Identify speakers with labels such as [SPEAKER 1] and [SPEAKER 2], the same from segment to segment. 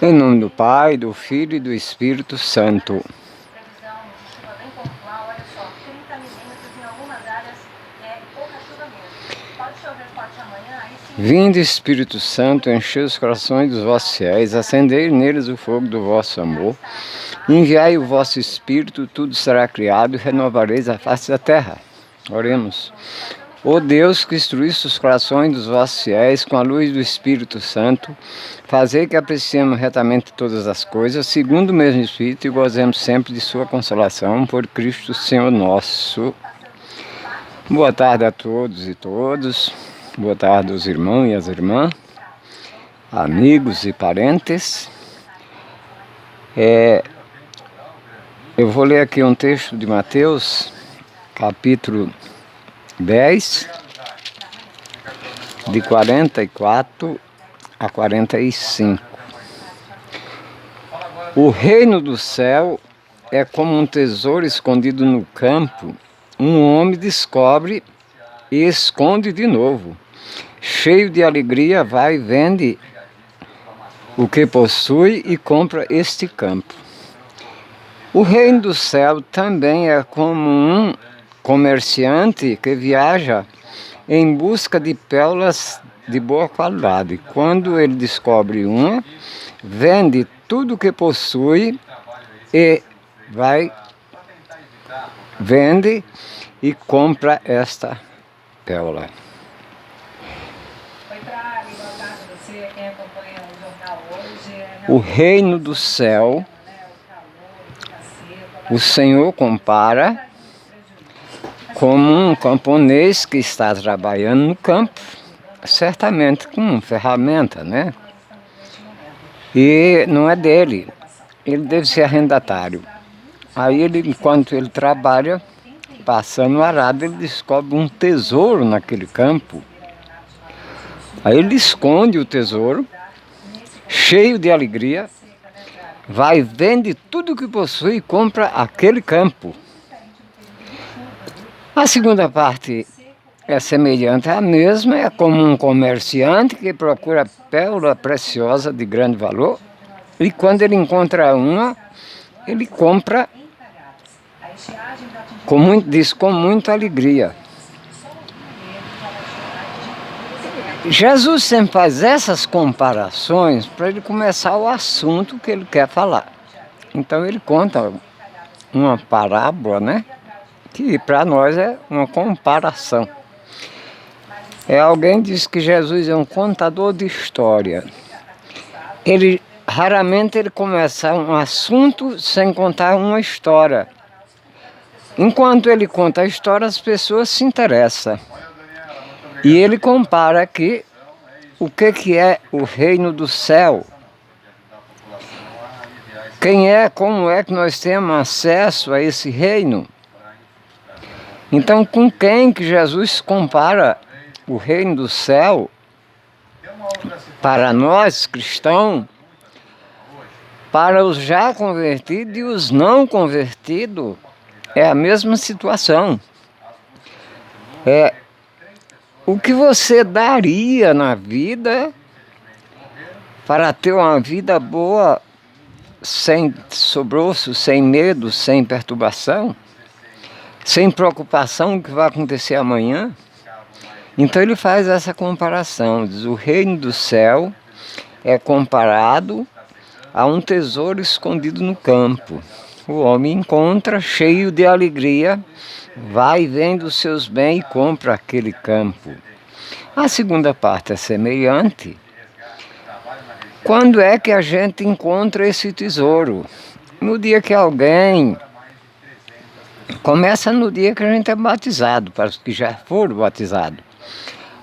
[SPEAKER 1] Em nome do Pai, do Filho e do Espírito Santo.
[SPEAKER 2] Previsão de chuva bem pontual, olha só, 30 milímetros em algumas áreas pouca chuva mesmo. Pode chover forte amanhã, aí sim.
[SPEAKER 1] Vinde, Espírito Santo, enchei os corações dos vossos fiéis, acendei neles o fogo do vosso amor. Enviai o vosso Espírito, tudo será criado e renovareis a face da terra. Oremos. Ó Deus, que instruísse os corações dos vossos fiéis com a luz do Espírito Santo, fazei que apreciemos retamente todas as coisas, segundo o mesmo Espírito, e gozemos sempre de sua consolação, por Cristo Senhor nosso. Boa tarde a todos e todas, boa tarde aos irmãos e às irmãs, amigos e parentes. Eu vou ler aqui um texto de Mateus, capítulo 10, de 44 a 45. O reino do céu é como um tesouro escondido no campo. Um homem descobre e esconde de novo. Cheio de alegria, vai, vende o que possui e compra este campo. O reino do céu também é como um comerciante que viaja em busca de pérolas de boa qualidade. Quando ele descobre uma, vende tudo o que possui e vende e compra esta pérola. O reino do céu, o Senhor compara como um camponês que está trabalhando no campo, certamente com ferramenta, né? E não é dele, ele deve ser arrendatário. Aí enquanto ele trabalha, passando o arado, ele descobre um tesouro naquele campo. Aí ele esconde o tesouro, cheio de alegria, vai, vende tudo que possui e compra aquele campo. A segunda parte é semelhante à mesma, é como um comerciante que procura pérola preciosa de grande valor, e quando ele encontra uma, ele compra com muita alegria. Jesus sempre faz essas comparações para ele começar o assunto que ele quer falar. Então ele conta uma parábola, né? Que para nós é uma comparação. Alguém diz que Jesus é um contador de história. Raramente ele começa um assunto sem contar uma história. Enquanto ele conta a história, as pessoas se interessam. E ele compara aqui o que é o reino do céu. Como é que nós temos acesso a esse reino? Então, com quem que Jesus compara o reino do céu? Para nós cristãos, para os já convertidos e os não convertidos, é a mesma situação. O que você daria na vida para ter uma vida boa, sem sobroço, sem medo, sem perturbação, sem preocupação do que vai acontecer amanhã? Então ele faz essa comparação, diz: o reino do céu é comparado a um tesouro escondido no campo. O homem encontra, cheio de alegria, vai, vende os seus bens e compra aquele campo. A segunda parte é semelhante. Quando é que a gente encontra esse tesouro? No dia que alguém... Começa no dia que a gente é batizado, para os que já foram batizados.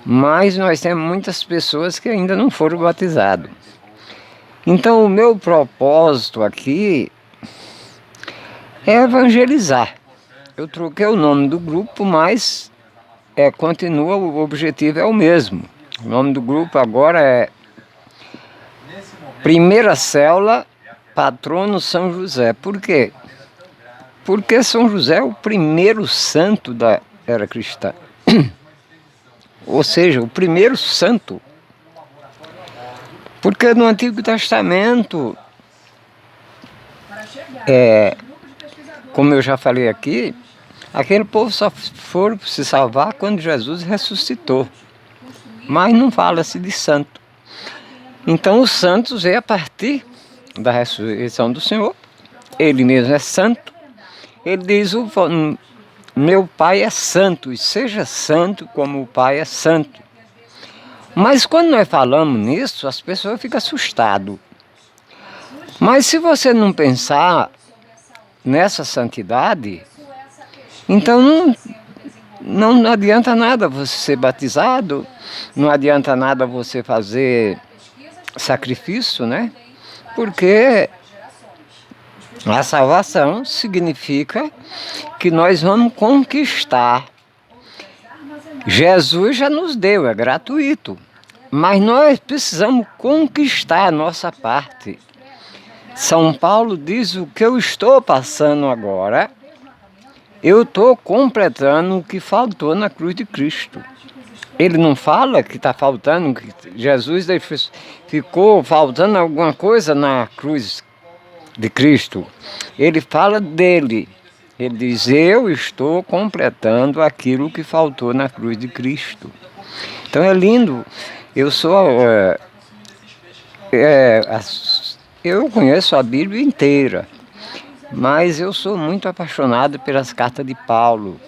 [SPEAKER 1] Mas nós temos muitas pessoas que ainda não foram batizados. Então o meu propósito aqui é evangelizar. Eu troquei o nome do grupo, mas continua, o objetivo é o mesmo. O nome do grupo agora é Primeira Célula Patrono São José. Por quê? Porque São José é o primeiro santo da era cristã. Ou seja, o primeiro santo. Porque no Antigo Testamento, como eu já falei aqui, aquele povo só foram se salvar quando Jesus ressuscitou. Mas não fala-se de santo. Então os santos veio a partir da ressurreição do Senhor. Ele mesmo é santo. Ele diz, meu Pai é santo, e seja santo como o Pai é santo. Mas quando nós falamos nisso, as pessoas ficam assustadas. Mas se você não pensar nessa santidade, então não adianta nada você ser batizado, não adianta nada você fazer sacrifício, né? Porque a salvação significa que nós vamos conquistar. Jesus já nos deu, é gratuito. Mas nós precisamos conquistar a nossa parte. São Paulo diz: o que eu estou passando agora, eu estou completando o que faltou na cruz de Cristo. Ele não fala que está faltando, que Jesus ficou faltando alguma coisa na cruz de Cristo. Ele fala dele. Ele diz, eu estou completando aquilo que faltou na cruz de Cristo. Então é lindo. Eu conheço a Bíblia inteira, mas eu sou muito apaixonado pelas cartas de Paulo,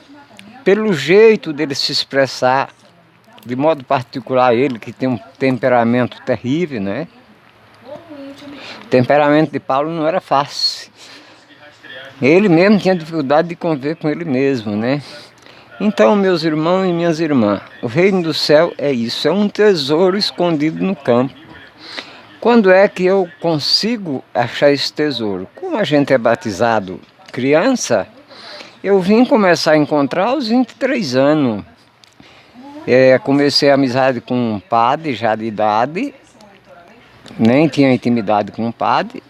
[SPEAKER 1] pelo jeito dele se expressar, de modo particular ele, que tem um temperamento terrível, né? O temperamento de Paulo não era fácil. Ele mesmo tinha dificuldade de conviver com ele mesmo, né? Então, meus irmãos e minhas irmãs, o reino do céu é isso, é um tesouro escondido no campo. Quando é que eu consigo achar esse tesouro? Como a gente é batizado criança, eu vim começar a encontrar aos 23 anos. Comecei a amizade com um padre já de idade, nem tinha intimidade com um padre,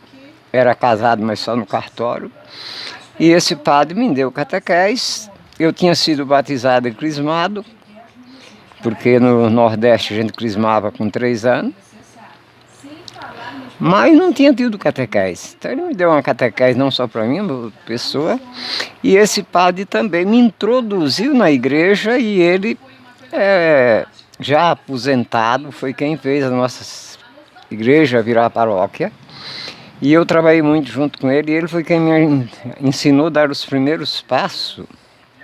[SPEAKER 1] era casado, mas só no cartório. E esse padre me deu catequese. Eu tinha sido batizado e crismado, porque no Nordeste a gente crismava com 3 anos. Mas não tinha tido catequese. Então ele me deu uma catequese não só para mim, uma pessoa. E esse padre também me introduziu na igreja e ele, já aposentado, foi quem fez a nossa igreja virar paróquia. E eu trabalhei muito junto com ele e ele foi quem me ensinou a dar os primeiros passos.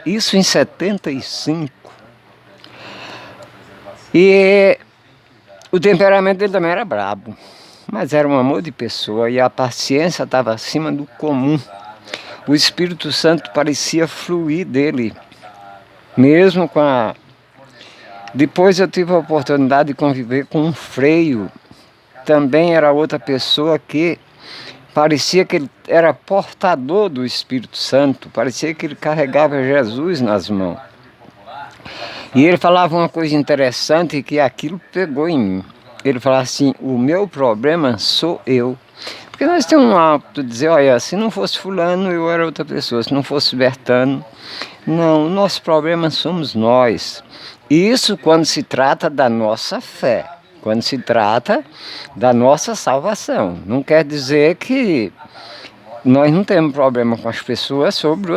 [SPEAKER 1] Isso em 75. E o temperamento dele também era brabo, mas era um amor de pessoa e a paciência estava acima do comum. O Espírito Santo parecia fluir dele, mesmo com a... Depois eu tive a oportunidade de conviver com um freio. Também era outra pessoa que parecia que ele era portador do Espírito Santo, parecia que ele carregava Jesus nas mãos. E ele falava uma coisa interessante que aquilo pegou em mim. Ele falava assim, o meu problema sou eu. Porque nós temos um hábito de dizer, olha, se não fosse fulano, eu era outra pessoa, se não fosse Bertano. Não, o nosso problema somos nós. Isso quando se trata da nossa fé. Quando se trata da nossa salvação. Não quer dizer que nós não temos problema com as pessoas sobre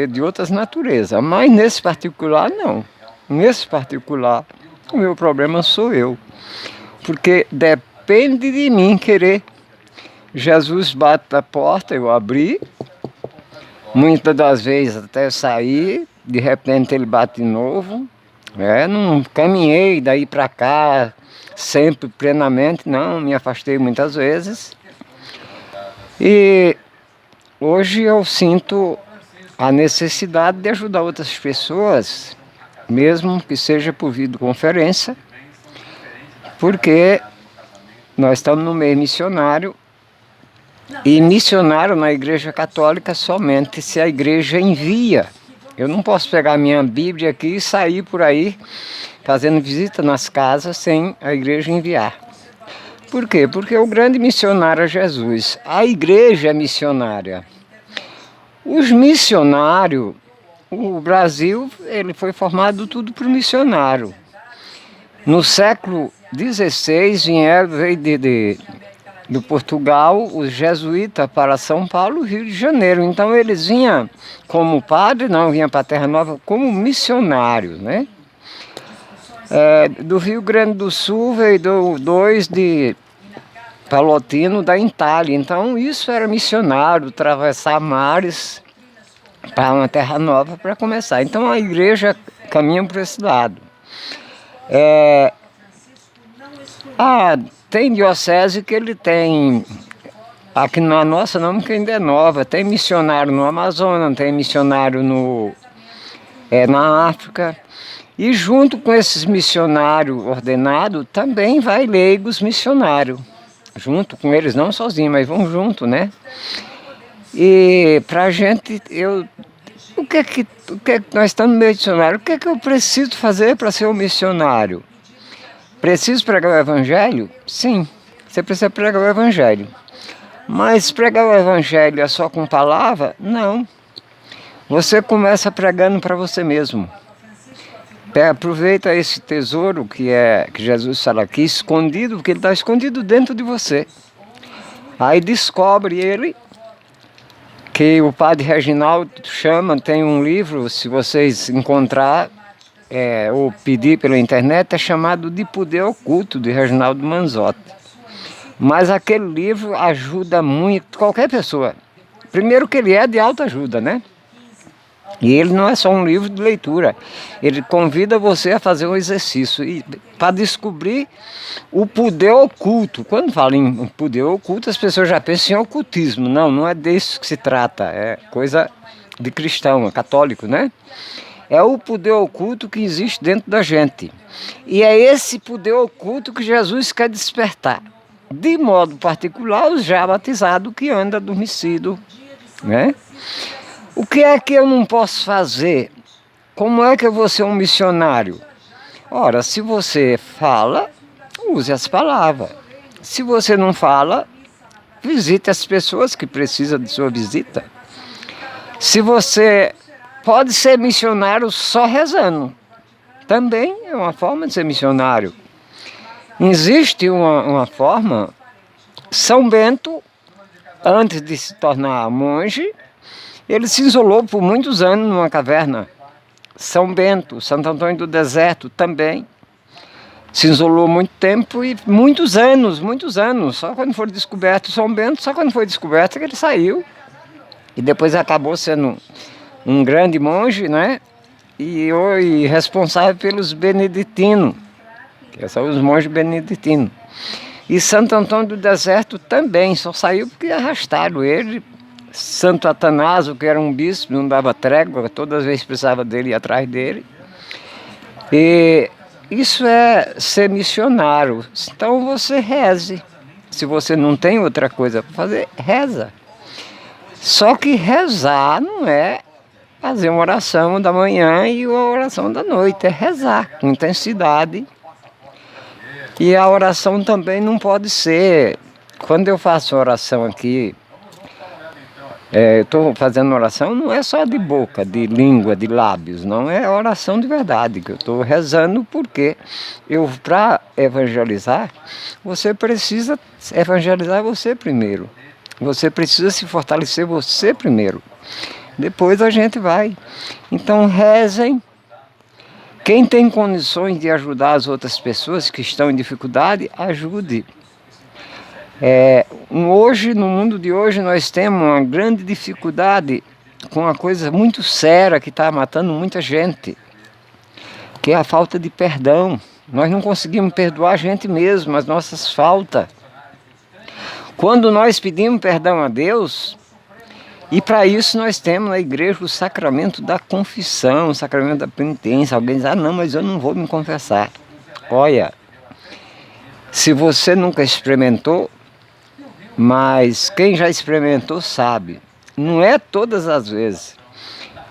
[SPEAKER 1] de outras naturezas. Mas nesse particular, não. Nesse particular, o meu problema sou eu. Porque depende de mim querer. Jesus bate na porta, eu abri. Muitas das vezes até eu sair, de repente ele bate de novo. Não caminhei daí para cá sempre plenamente, não, me afastei muitas vezes. E hoje eu sinto a necessidade de ajudar outras pessoas, mesmo que seja por videoconferência, porque nós estamos no meio missionário, e missionário na Igreja Católica somente se a Igreja envia. Eu não posso pegar minha Bíblia aqui e sair por aí fazendo visita nas casas sem a igreja enviar. Por quê? Porque o grande missionário é Jesus. A igreja é missionária. Os missionários, o Brasil, ele foi formado tudo por missionário. No século XVI veio de Portugal, os jesuítas para São Paulo e Rio de Janeiro. Então eles vinham como padre, não vinham para Terra Nova como missionários, né? Do Rio Grande do Sul veio dois de Palotino da Itália. Então isso era missionário, atravessar mares para uma Terra Nova para começar. Então a igreja caminha para esse lado. Tem diocese que ele tem, aqui na nossa não, porque ainda é nova, tem missionário no Amazonas, tem missionário na África, e junto com esses missionários ordenados, também vai leigos missionários, junto com eles, não sozinhos, mas vão junto, né? E pra gente, o que é que nós estamos missionários, o que é que eu preciso fazer para ser um missionário? Preciso pregar o Evangelho? Sim, você precisa pregar o Evangelho. Mas pregar o Evangelho é só com palavra? Não. Você começa pregando para você mesmo. Aproveita esse tesouro que Jesus fala aqui, escondido, porque ele está escondido dentro de você. Aí descobre ele, que o padre Reginaldo chama, tem um livro, se vocês encontrar, ou pedir pela internet, é chamado De Poder Oculto, de Reginaldo Manzotti. Mas aquele livro ajuda muito qualquer pessoa. Primeiro que ele é de autoajuda, né? E ele não é só um livro de leitura. Ele convida você a fazer um exercício para descobrir o poder oculto. Quando fala em poder oculto, as pessoas já pensam em ocultismo. Não, não é disso que se trata. É coisa de cristão, católico, né? É o poder oculto que existe dentro da gente. E é esse poder oculto que Jesus quer despertar. De modo particular, os já batizados que andam adormecidos, né? O que é que eu não posso fazer? Como é que eu vou ser um missionário? Ora, se você fala, use as palavras. Se você não fala, visite as pessoas que precisam de sua visita. Se você pode ser missionário só rezando, também é uma forma de ser missionário. Existe uma forma, São Bento, antes de se tornar monge, ele se isolou por muitos anos numa caverna. São Bento, Santo Antônio do Deserto também. Se isolou muito tempo e muitos anos. Só quando foi descoberto São Bento, só quando foi descoberto que ele saiu. E depois acabou sendo um grande monge, né? E responsável pelos beneditinos, que são os monges beneditinos. E Santo Antônio do Deserto também, só saiu porque arrastaram ele. Santo Atanásio, que era um bispo, não dava trégua, todas as vezes precisava dele ir atrás dele. E isso é ser missionário. Então você reze. Se você não tem outra coisa para fazer, reza. Só que rezar não é fazer uma oração da manhã e uma oração da noite, é rezar com intensidade. E a oração também não pode ser, quando eu faço oração aqui, eu estou fazendo oração, não é só de boca, de língua, de lábios, não é oração de verdade, que eu estou rezando porque para evangelizar, você precisa evangelizar você primeiro. Você precisa se fortalecer você primeiro. Depois a gente vai. Então rezem. Quem tem condições de ajudar as outras pessoas que estão em dificuldade, ajude. Hoje, no mundo de hoje, nós temos uma grande dificuldade com uma coisa muito séria que está matando muita gente, que é a falta de perdão. Nós não conseguimos perdoar a gente mesmo, as nossas faltas. Quando nós pedimos perdão a Deus, e para isso nós temos na igreja o sacramento da confissão, o sacramento da penitência. Alguém diz, não, mas eu não vou me confessar. Olha, se você nunca experimentou, mas quem já experimentou sabe. Não é todas as vezes,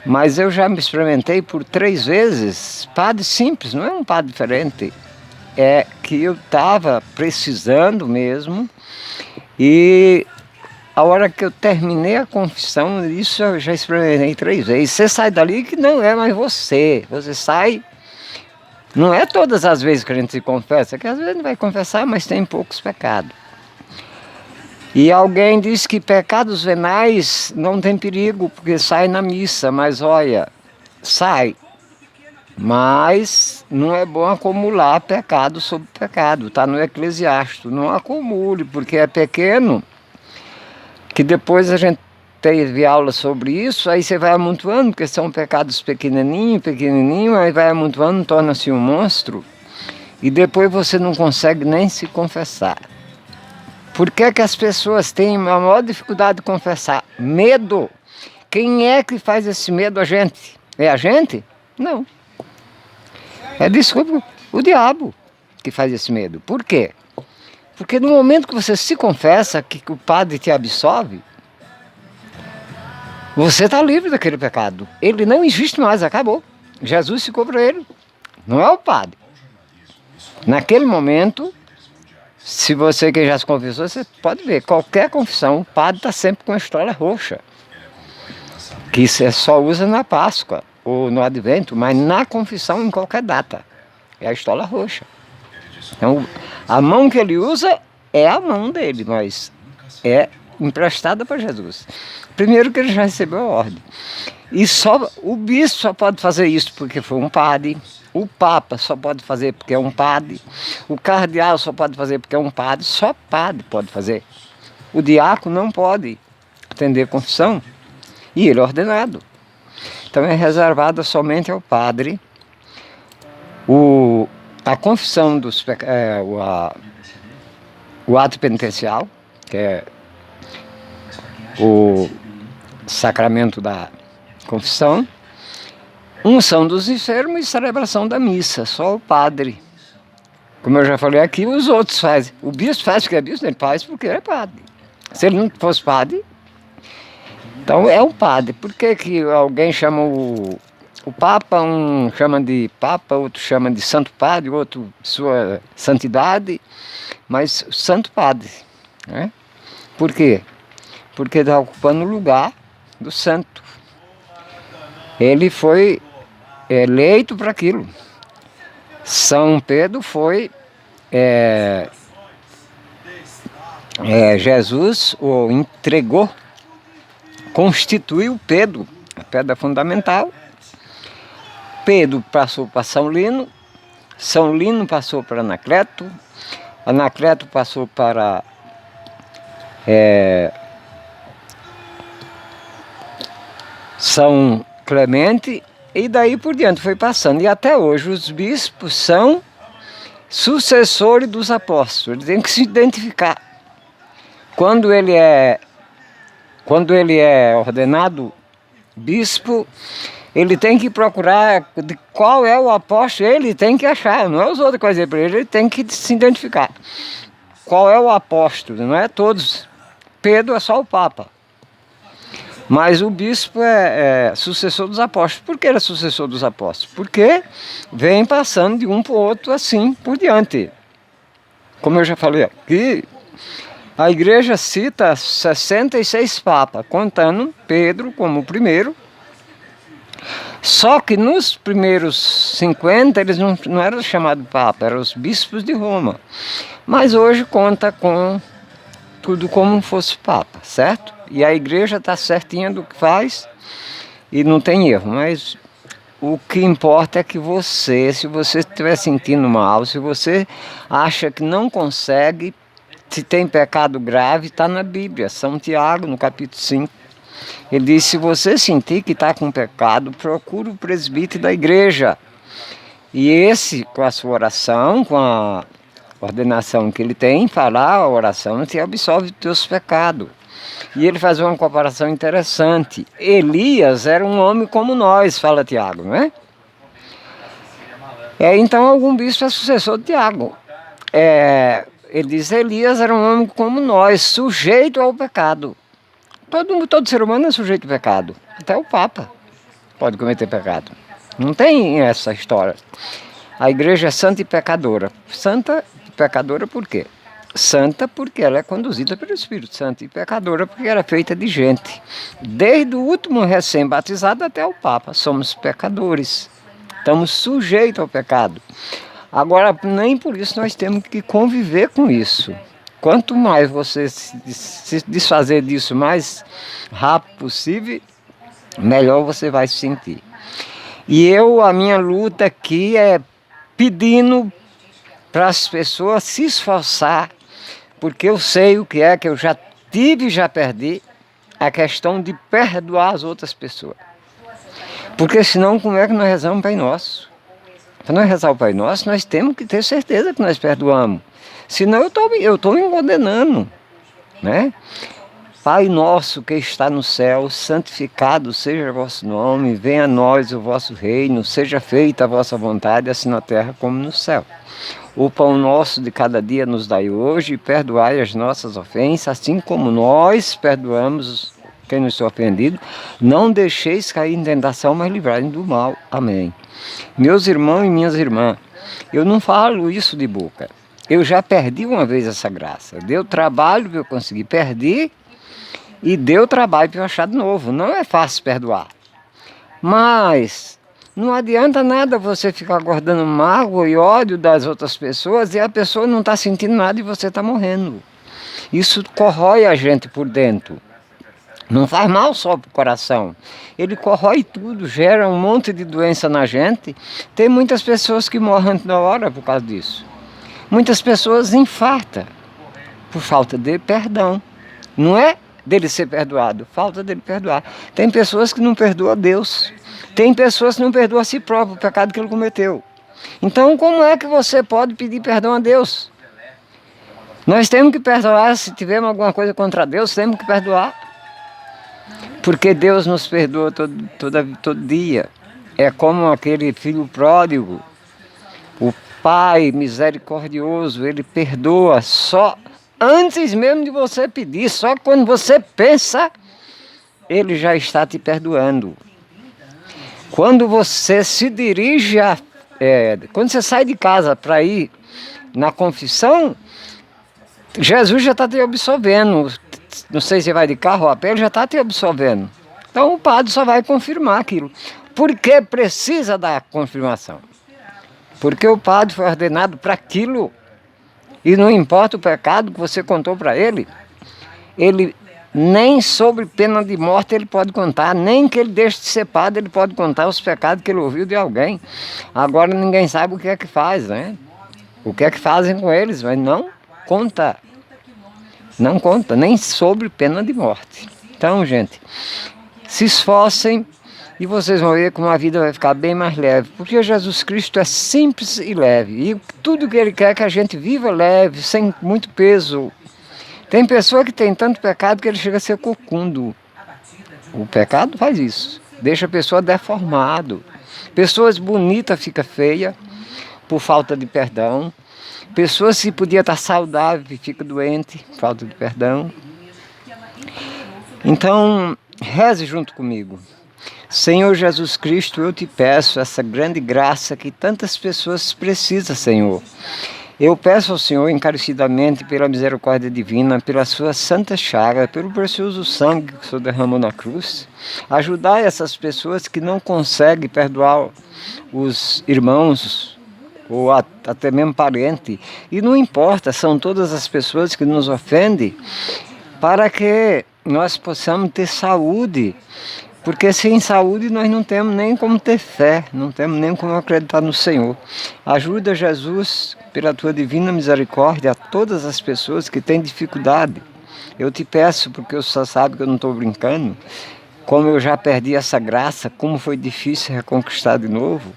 [SPEAKER 1] mas eu já me experimentei por 3 vezes, padre simples, não é um padre diferente. É que eu estava precisando mesmo, e a hora que eu terminei a confissão, isso eu já experimentei 3 vezes. Você sai dali que não é mais você. Você sai Não é todas as vezes que a gente se confessa, que às vezes a gente vai confessar, mas tem poucos pecados. E alguém diz que pecados venais não tem perigo, porque sai na missa, mas olha, sai. Mas não é bom acumular pecado sobre pecado, está no Eclesiástico. Não acumule, porque é pequeno, que depois a gente teve aula sobre isso, aí você vai amontoando, porque são pecados pequenininho, aí vai amontoando, torna-se um monstro, e depois você não consegue nem se confessar. Por que que as pessoas têm a maior dificuldade de confessar? Medo. Quem é que faz esse medo a gente? É a gente? Não. É, desculpa, o diabo que faz esse medo. Por quê? Porque no momento que você se confessa, que o padre te absolve, você está livre daquele pecado. Ele não existe mais, acabou. Jesus ficou para ele. Não é o padre. Naquele momento, se você que já se confessou, você pode ver, qualquer confissão, o padre está sempre com a estola roxa. Que você só usa na Páscoa ou no Advento, mas na confissão em qualquer data. É a estola roxa. Então, a mão que ele usa é a mão dele, mas é emprestada para Jesus. Primeiro que ele já recebeu a ordem. E só o bispo só pode fazer isso porque foi um padre. O Papa só pode fazer porque é um padre. O cardeal só pode fazer porque é um padre. Só padre pode fazer. O diácono não pode atender confissão. E ele é ordenado. Então é reservada somente ao padre a confissão dos o ato penitencial, que é o sacramento da confissão, unção dos enfermos e celebração da missa, só o padre. Como eu já falei aqui, os outros fazem. O bispo faz porque é bispo, ele faz porque ele é padre. Se ele não fosse padre, então é um padre. Por que que alguém chama o Papa, um chama de Papa, outro chama de Santo Padre, outro sua santidade, mas Santo Padre, né? Por quê? Porque está ocupando o lugar do santo. Ele foi eleito para aquilo. São Pedro foi... Jesus o entregou, constituiu Pedro, a pedra fundamental. Pedro passou para São Lino passou para Anacleto, Anacleto passou para São Clemente, e daí por diante foi passando. E até hoje os bispos são sucessores dos apóstolos, eles têm que se identificar. Quando ele é ordenado bispo, ele tem que procurar de qual é o apóstolo, ele tem que achar, não é os outros que vão dizer para ele tem que se identificar. Qual é o apóstolo, não é todos. Pedro é só o Papa. Mas o bispo é sucessor dos apóstolos. Por que ele é sucessor dos apóstolos? Porque vem passando de um para o outro assim por diante. Como eu já falei aqui, a igreja cita 66 papas, contando Pedro como o primeiro. Só que nos primeiros 50 eles não eram chamados papa, eram os bispos de Roma. Mas hoje conta com tudo como fosse papa, certo? E a igreja está certinha do que faz e não tem erro. Mas o que importa é que você, se você estiver sentindo mal, se você acha que não consegue, se tem pecado grave, está na Bíblia, São Tiago, no capítulo 5. Ele diz, se você sentir que está com pecado, procure o presbítero da igreja. E esse, com a sua oração, com a ordenação que ele tem, falar a oração, te absolve dos teus pecados. E ele faz uma comparação interessante. Elias era um homem como nós, fala Tiago, não é? Então algum bispo é sucessor de Tiago. Ele diz, Elias era um homem como nós, sujeito ao pecado. Todo ser humano é sujeito ao pecado. Até o Papa pode cometer pecado. Não tem essa história. A igreja é santa e pecadora. Santa e pecadora por quê? Santa porque ela é conduzida pelo Espírito Santo. E pecadora porque ela é feita de gente. Desde o último recém-batizado até o Papa. Somos pecadores. Estamos sujeitos ao pecado. Agora, nem por isso nós temos que conviver com isso. Quanto mais você se desfazer disso mais rápido possível, melhor você vai se sentir. E a minha luta aqui é pedindo para as pessoas se esforçar, porque eu sei o que é que eu já tive e já perdi, a questão de perdoar as outras pessoas. Porque senão, como é que nós rezamos o Pai Nosso? Para nós rezar o Pai Nosso, nós temos que ter certeza que nós perdoamos. Senão eu estou me condenando, né? Pai nosso que está no céu, santificado seja o vosso nome, venha a nós o vosso reino, seja feita a vossa vontade, assim na terra como no céu. O pão nosso de cada dia nos dai hoje, e perdoai as nossas ofensas, assim como nós perdoamos quem nos tem ofendido. Não deixeis cair em tentação, mas livrai-nos do mal. Amém. Meus irmãos e minhas irmãs, eu não falo isso de boca. Eu já perdi uma vez essa graça. Deu trabalho para eu conseguir, perdi. E deu trabalho para eu achar de novo. Não é fácil perdoar. Mas não adianta nada você ficar guardando mágoa e ódio das outras pessoas e a pessoa não está sentindo nada e você está morrendo. Isso corrói a gente por dentro. Não faz mal só para o coração. Ele corrói tudo, gera um monte de doença na gente. Tem muitas pessoas que morrem antes da hora por causa disso. Muitas pessoas infartam por falta de perdão. Não é dele ser perdoado, falta dele perdoar. Tem pessoas que não perdoam a Deus. Tem pessoas que não perdoam a si próprio o pecado que ele cometeu. Então, como é que você pode pedir perdão a Deus? Nós temos que perdoar, se tivermos alguma coisa contra Deus, temos que perdoar. Porque Deus nos perdoa todo dia. É como aquele filho pródigo. O Pai misericordioso, ele perdoa só antes mesmo de você pedir, só quando você pensa, ele já está te perdoando. Quando você se dirige quando você sai de casa para ir na confissão, Jesus já está te absolvendo. Não sei se vai de carro ou a pé, ele já está te absolvendo. Então o padre só vai confirmar aquilo. Por que precisa da confirmação? Porque o padre foi ordenado para aquilo. E não importa o pecado que você contou para ele, ele nem sobre pena de morte ele pode contar, nem que ele deixe de ser padre, ele pode contar os pecados que ele ouviu de alguém. Agora ninguém sabe o que é que faz, né? O que é que fazem com eles, mas não conta. Não conta, nem sobre pena de morte. Então, gente, se esforcem e vocês vão ver como a vida vai ficar bem mais leve. Porque Jesus Cristo é simples e leve. E tudo que Ele quer é que a gente viva leve, sem muito peso. Tem pessoa que tem tanto pecado que ele chega a ser corcundo. O pecado faz isso. Deixa a pessoa deformado. Pessoas bonitas ficam feias por falta de perdão. Pessoas que podiam estar saudáveis ficam doentes por falta de perdão. Então, reze junto comigo. Senhor Jesus Cristo, eu te peço essa grande graça que tantas pessoas precisam, Senhor. Eu peço ao Senhor encarecidamente pela misericórdia divina, pela sua santa chaga, pelo precioso sangue que o Senhor derramou na cruz, ajudar essas pessoas que não conseguem perdoar os irmãos ou até mesmo parentes. E não importa, são todas as pessoas que nos ofendem, para que nós possamos ter saúde. Porque sem saúde nós não temos nem como ter fé, não temos nem como acreditar no Senhor. Ajuda, Jesus, pela tua divina misericórdia, a todas as pessoas que têm dificuldade. Eu te peço, porque eu só sabe que eu não estou brincando, como eu já perdi essa graça, como foi difícil reconquistar de novo.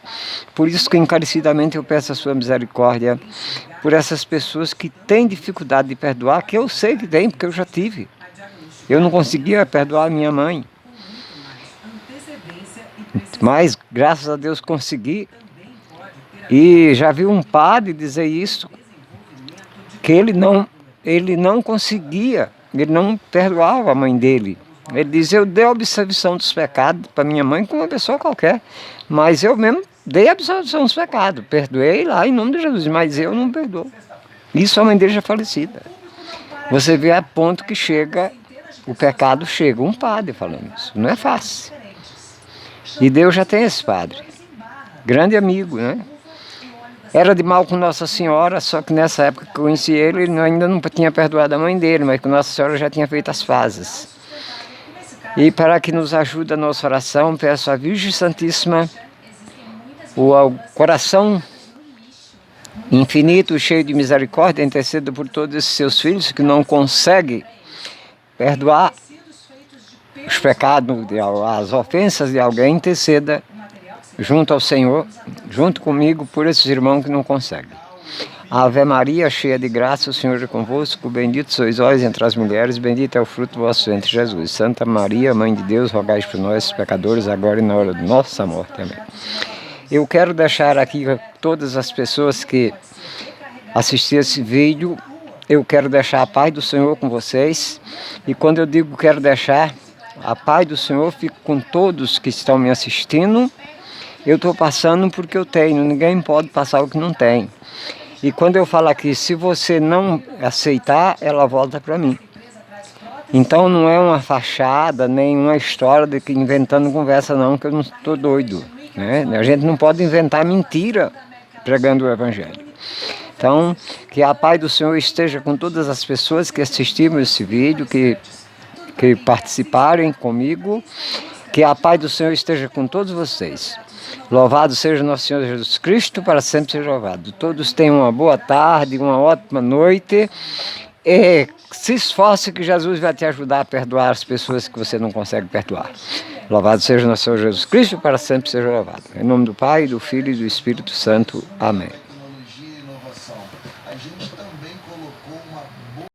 [SPEAKER 1] Por isso que encarecidamente eu peço a sua misericórdia por essas pessoas que têm dificuldade de perdoar, que eu sei que tem, porque eu já tive. Eu não conseguia perdoar a minha mãe. Mas, graças a Deus, consegui. E já vi um padre dizer isso, que ele não conseguia, ele não perdoava a mãe dele. Ele diz, eu dei a absolvição dos pecados para minha mãe como uma pessoa qualquer, mas eu mesmo dei a absolvição dos pecados, perdoei lá em nome de Jesus, mas eu não perdoo. Isso a mãe dele já falecida. Você vê a ponto que chega, o pecado chega, um padre falando isso, não é fácil. E Deus já tem esse padre. grande amigo, né? Era de mal com Nossa Senhora, só que nessa época que eu conheci ele, ele ainda não tinha perdoado a mãe dele, mas com Nossa Senhora já tinha feito as pazes. E para que nos ajude a nossa oração, peço à Virgem Santíssima, o coração infinito, cheio de misericórdia, interceda por todos esses seus filhos que não conseguem perdoar os pecados, as ofensas de alguém, interceda junto ao Senhor, junto comigo, por esses irmãos que não conseguem. Ave Maria, cheia de graça, o Senhor é convosco, bendito sois vós entre as mulheres, bendito é o fruto do vosso ventre, Jesus. Santa Maria, Mãe de Deus, rogai por nós, pecadores, agora e na hora de nossa morte. Amém. Eu quero deixar aqui todas as pessoas que assistiram esse vídeo, eu quero deixar a paz do Senhor com vocês. E quando eu digo quero deixar, a paz do Senhor fica com todos que estão me assistindo. Eu estou passando porque eu tenho, ninguém pode passar o que não tem. E quando eu falo aqui, se você não aceitar, ela volta para mim. Então não é uma fachada, nem uma história de que inventando conversa não, que eu não estou doido. Né? A gente não pode inventar mentira pregando o Evangelho. Então, que a paz do Senhor esteja com todas as pessoas que assistiram esse vídeo, que participarem comigo, que a paz do Senhor esteja com todos vocês. Louvado seja nosso Senhor Jesus Cristo, para sempre seja louvado. Todos tenham uma boa tarde, uma ótima noite. E se esforce que Jesus vai te ajudar a perdoar as pessoas que você não consegue perdoar. Louvado seja nosso Senhor Jesus Cristo, para sempre seja louvado. Em nome do Pai, do Filho e do Espírito Santo. Amém.